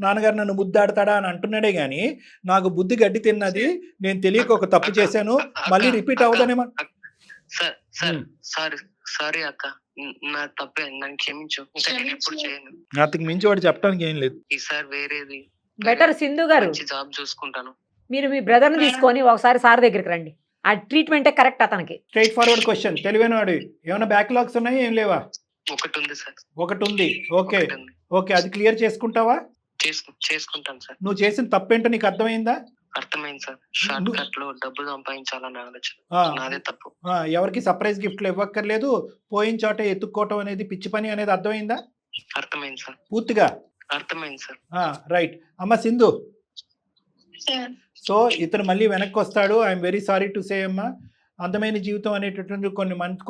S3: నాన్నగారు నన్ను ముద్దాడతాడా అని అంటున్నాడే కానీ, నాకు బుద్ధి గడ్డి తిన్నది, నేను తెలియక ఒక తప్పు చేశాను, మళ్ళీ రిపీట్ అవుతానేమో.
S4: సారీ అక్క, నా తప్పే, నన్ను క్షమించు, ఎప్పుడు చేయను.
S3: అంతకు మించి వాడు చెప్పడానికి ఏం లేదు.
S4: ఈసారి వేరేది
S5: బెటర్. సింధు గారు,
S4: జాబ్ చూసుకుంటాను.
S5: మీరు మీ బ్రదర్ ని తీసుకొని ఒకసారి సార్ దగ్గరికి రండి. ఆ ట్రీట్మెంటే కరెక్ట్ అతనికి.
S3: స్ట్రైట్ ఫార్వర్డ్ క్వశ్చన్, తెలివైన వాడు. ఏమైనా బ్యాక్లాగ్స్ ఉన్నాయి, ఏం లేవా?
S4: ఒకటి ఉంది సార్.
S3: ఒకటి ఉంది. ఓకే ఓకే, అది క్లియర్ చేసుకుంటావా?
S4: చేసుకుంటాను సార్.
S3: నువ్వు చేసిన తప్పేంటో నీకు అర్థమైందా?
S4: అర్థమైంది సార్. షార్ట్ కట్ లో డబ్బులు సంపాదించాలని ఆలోచన, నాదే తప్పు.
S3: ఎవరికి సర్ప్రైజ్ గిఫ్ట్లు ఇవ్వక్కర్లేదు, పోయిన చోట ఎత్తుక్కోవటం అనేది పిచ్చి పని అనేది అర్థమైందా?
S4: అర్థమైంది సార్.
S3: పూర్తిగా
S4: అర్థమైంది సార్.
S3: రైట్. అమ్మ సింధు, సో ఇతను మళ్ళీ వెనక్కి వస్తాడు. I'm very sorry to say అమ్మా. అందమైన జీవితం అనేటటువంటి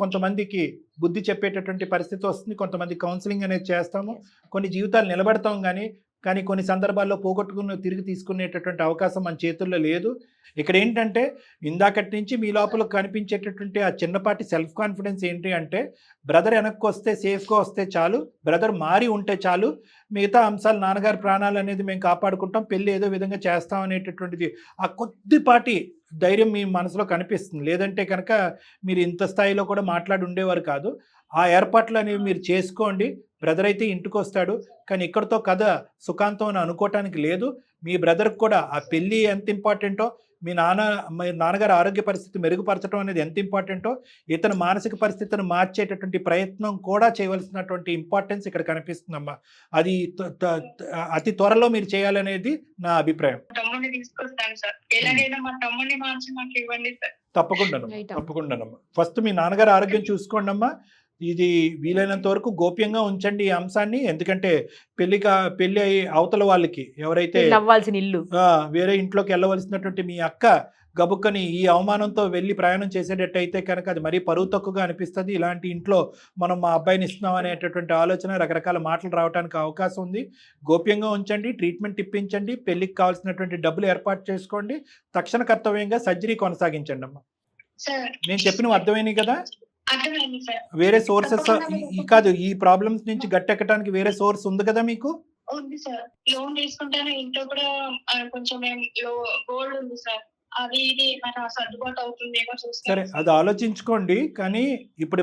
S3: కొంతమందికి బుద్ధి చెప్పేటటువంటి పరిస్థితి వస్తుంది, కొంతమంది కౌన్సిలింగ్ అనేది చేస్తాము, కొన్ని జీవితాలు నిలబెడతాం కానీ కొన్ని సందర్భాల్లో పోగొట్టుకుని తిరిగి తీసుకునేటటువంటి అవకాశం మన చేతుల్లో లేదు. ఇక్కడ ఏంటంటే, ఇందాకటి నుంచి మీ లోపల కనిపించేటటువంటి ఆ చిన్నపాటి సెల్ఫ్ కాన్ఫిడెన్స్ ఏంటి అంటే, బ్రదర్ వెనక్కి వస్తే సేఫ్గా వస్తే చాలు, బ్రదర్ మారి ఉంటే చాలు, మిగతా అంశాలు నాన్నగారి ప్రాణాలు అనేది మేము కాపాడుకుంటాం, పెళ్ళి ఏదో విధంగా చేస్తాం అనేటటువంటిది ఆ కొద్దిపాటి ధైర్యం మీ మనసులో కనిపిస్తుంది. లేదంటే కనుక మీరు ఇంత స్థాయిలో కూడా మాట్లాడి ఉండేవారు కాదు. ఆ ఏర్పాట్లు అనేవి మీరు చేసుకోండి. బ్రదర్ అయితే ఇంటికి వస్తాడు, కానీ ఇక్కడితో కథ సుఖాంతం అని అనుకోవటానికి లేదు. మీ బ్రదర్కి కూడా ఆ పెళ్ళి ఎంత ఇంపార్టెంటో, మీ నాన్నగారి ఆరోగ్య పరిస్థితి మెరుగుపరచడం అనేది ఎంత ఇంపార్టెంటో, ఇతను మానసిక పరిస్థితిని మార్చేటటువంటి ప్రయత్నం కూడా చేయవలసినటువంటి ఇంపార్టెన్స్ ఇక్కడ కనిపిస్తుందమ్మా. అది అతి త్వరలో మీరు చేయాలనేది నా అభిప్రాయం.
S2: తమ్ముడిని తీసుకొస్తాను సార్, ఎలాగైనా మా తమ్ముడిని మార్చి మాకు ఇవ్వండి సార్.
S3: తప్పకుండానమ్మా. ఫస్ట్ మీ నాన్నగారి ఆరోగ్యం చూసుకోండి అమ్మా. ఇది వీలైనంత వరకు గోప్యంగా ఉంచండి ఈ అంశాన్ని. ఎందుకంటే పెళ్లి అయ్యి అవతల వాళ్ళకి ఎవరైతే
S5: ఇల్లు
S3: వేరే ఇంట్లోకి వెళ్ళవలసినటువంటి మీ అక్క గబుక్కని ఈ అవమానంతో వెళ్ళి ప్రయాణం చేసేటట్టయితే కనుక అది మరీ పరువు తక్కువగా అనిపిస్తుంది. ఇలాంటి ఇంట్లో మనం మా అబ్బాయిని ఇస్తున్నాం అనేటటువంటి ఆలోచన, రకరకాల మాటలు రావడానికి అవకాశం ఉంది. గోప్యంగా ఉంచండి, ట్రీట్మెంట్ ఇప్పించండి, పెళ్లికి కావాల్సినటువంటి డబ్బులు ఏర్పాటు చేసుకోండి, తక్షణ కర్తవ్యంగా సర్జరీ కొనసాగించండి అమ్మా. నేను చెప్పినవి అర్థమైనాయి కదా? వేరే సోర్సెస్ కాదు, ఈ ప్రాబ్లమ్స్ నుంచి గట్టెక్కడానికి వేరే సోర్స్ ఉంది కదా మీకు?
S2: ఉంది సార్. లోన్ తీసుకుంటేనే ఇంట్లో కూడా కొంచెం గోల్డ్ ఉంది సార్. అది ఇది మన సర్దుబాటు అవుతుందేమో
S3: సరే
S2: చూస్తాను.
S3: అది ఆలోచించుకోండి. కానీ ఇప్పుడు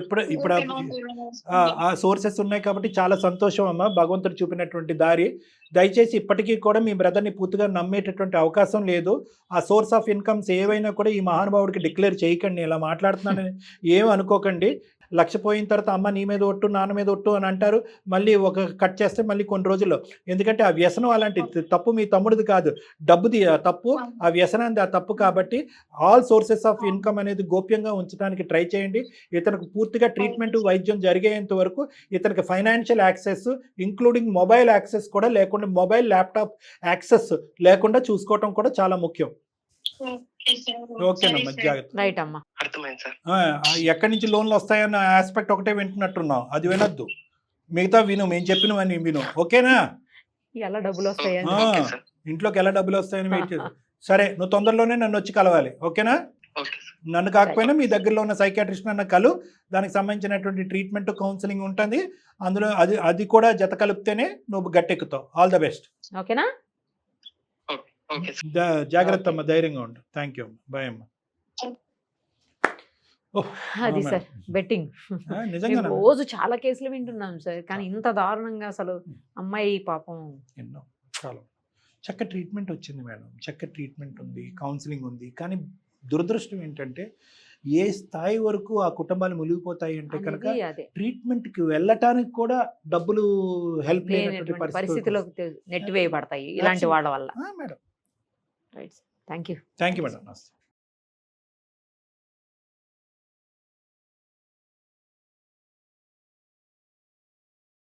S3: ఆ సోర్సెస్ ఉన్నాయి కాబట్టి చాలా సంతోషం అమ్మా, భగవంతుడు చూపినటువంటి దారి. దయచేసి ఇప్పటికీ కూడా మీ బ్రదర్ని పూర్తిగా నమ్మేటటువంటి అవకాశం లేదు. ఆ సోర్స్ ఆఫ్ ఇన్కమ్స్ ఏవైనా కూడా ఈ మహానుభావుడికి డిక్లేర్ చేయకండి. ఇలా మాట్లాడుతున్నానని ఏం అనుకోకండి. లక్ష పోయిన తర్వాత అమ్మ నీ మీద ఒట్టు నాన్న మీద ఒట్టు అని అంటారు, మళ్ళీ ఒక కట్ చేస్తే మళ్ళీ కొన్ని రోజుల్లో. ఎందుకంటే ఆ వ్యసనం అలాంటి తప్పు మీ తమ్ముడిది కాదు, డబ్బుది ఆ తప్పు, ఆ వ్యసనాన్ని ఆ తప్పు. కాబట్టి ఆల్ సోర్సెస్ ఆఫ్ ఇన్కమ్ అనేది గోప్యంగా ఉంచడానికి ట్రై చేయండి. ఇతనికి పూర్తిగా ట్రీట్మెంట్ వైద్యం జరిగేంత వరకు ఇతనికి financial access including mobile access కూడా లేకుండా, మొబైల్ ల్యాప్టాప్ యాక్సెస్ లేకుండా చూసుకోవటం కూడా చాలా ముఖ్యం. ఓకేనమ్మా, జాగ్రత్త.
S5: రైట్ అమ్మా.
S4: అర్థమైంది సార్.
S3: ఎక్కడి నుంచి లోన్లు వస్తాయన్న ఆస్పెక్ట్ ఒకటే వింటున్నట్టున్నావు, అది వినొద్దు. మిగతా విను, మేము చెప్పినవన్నీ విను. ఓకేనా?
S5: ఎలా డబ్బులు వస్తాయని.
S4: Okay sir.
S3: ఇంట్లోకి ఎలా డబ్బులు వస్తాయని వెయిట్ చేద్దాం. సరే, నువ్వు తొందరలోనే నన్ను వచ్చి కలవాలి. ఓకేనా?
S4: Okay sir.
S3: నన్ను కాకపోయినా మీ దగ్గరలో ఉన్న సైకాట్రిస్ట్ అన్న కలు, దానికి సంబంధించినటువంటి ట్రీట్మెంట్ కౌన్సిలింగ్ ఉంటుంది అందులో. అది కూడా జత కలిపితేనే నువ్వు గట్టెక్కుతావు. All the best.
S5: ఓకేనా?
S4: Okay sir.
S3: జాగ్రత్త అమ్మ, ధైర్యంగా ఉండు. థ్యాంక్ యూ, బాయ్ అమ్మ.
S5: అది సార్ బెట్టింగ్.
S3: నిజంగా
S5: రోజు చాలా కేసులు వింటున్నాం సార్, కానీ ఇంత దారుణంగా అసలు అమ్మాయి పాపం.
S3: ఎన్నో చాలా చక్కటి ట్రీట్మెంట్ వచ్చింది మేడం, చక్కటి ట్రీట్మెంట్ ఉంది, కౌన్సిలింగ్ ఉంది. కానీ దురదృష్టం ఏంటంటే ఏ స్థాయి వరకు ఆ కుటుంబాలు మునిగిపోతాయి అంటే కనుక
S5: అదే
S3: ట్రీట్మెంట్కి వెళ్ళటానికి కూడా డబ్బులు హెల్ప్ లేనటువంటి
S5: పరిస్థితిలో నెట్టివేయబడతాయి ఇలాంటి వాళ్ళ వల్ల.
S3: Madam
S5: right, thank you.
S3: Thank you madam. నమస్తే.